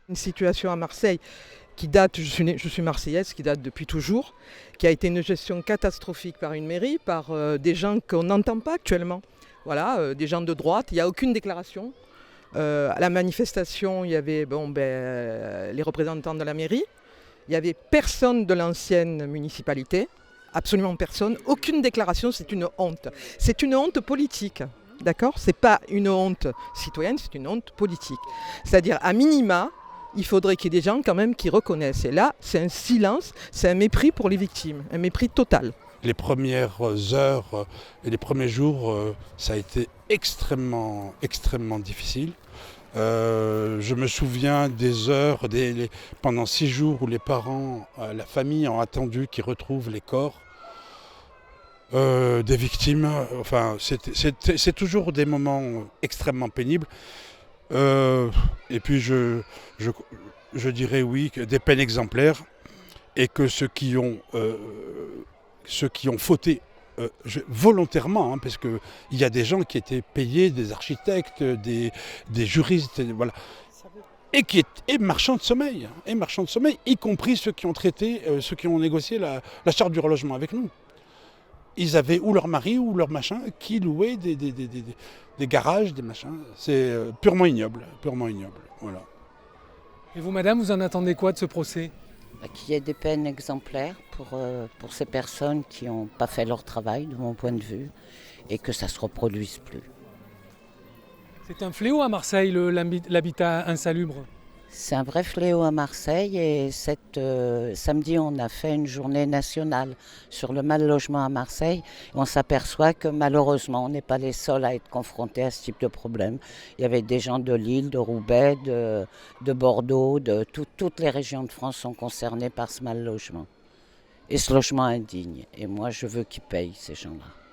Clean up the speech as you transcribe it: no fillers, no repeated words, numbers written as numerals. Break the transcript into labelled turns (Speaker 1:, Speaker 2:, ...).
Speaker 1: Une situation à Marseille qui date, je suis marseillaise, qui date depuis toujours, qui a été une gestion catastrophique par une mairie, par des gens qu'on n'entend pas actuellement. Voilà, des gens de droite, il n'y a aucune déclaration. À la manifestation, il y avait les représentants de la mairie, il n'y avait personne de l'ancienne municipalité, absolument personne, aucune déclaration, c'est une honte. C'est une honte politique. D'accord ? Ce n'est pas une honte citoyenne, c'est une honte politique. C'est-à-dire, à minima, il faudrait qu'il y ait des gens quand même qui reconnaissent. Et là, c'est un silence, c'est un mépris pour les victimes, un mépris total.
Speaker 2: Les premières heures et les premiers jours, ça a été extrêmement difficile. Je me souviens des heures, pendant 6 jours où les parents, la famille ont attendu qu'ils retrouvent les corps des victimes. Enfin, c'est toujours des moments extrêmement pénibles. Et puis je dirais oui, que des peines exemplaires et que ceux qui ont fauté volontairement, hein, parce qu'il y a des gens qui étaient payés, des architectes, des juristes, voilà, et marchands de sommeil, y compris ceux qui ont traité, ceux qui ont négocié la charte du relogement avec nous. Ils avaient ou leur mari ou leur machin qui louaient des garages, des machins. C'est purement ignoble, voilà.
Speaker 3: Et vous, madame, vous en attendez quoi de ce procès ?
Speaker 4: Qu'il y ait des peines exemplaires pour ces personnes qui n'ont pas fait leur travail, de mon point de vue, et que ça ne se reproduise plus.
Speaker 3: C'est un fléau à Marseille, l'habitat insalubre.
Speaker 4: C'est un vrai fléau à Marseille et samedi, on a fait une journée nationale sur le mal logement à Marseille. On s'aperçoit que malheureusement, on n'est pas les seuls à être confrontés à ce type de problème. Il y avait des gens de Lille, de Roubaix, de Bordeaux, toutes les régions de France sont concernées par ce mal logement et ce logement indigne. Et moi, je veux qu'ils payent, ces gens-là.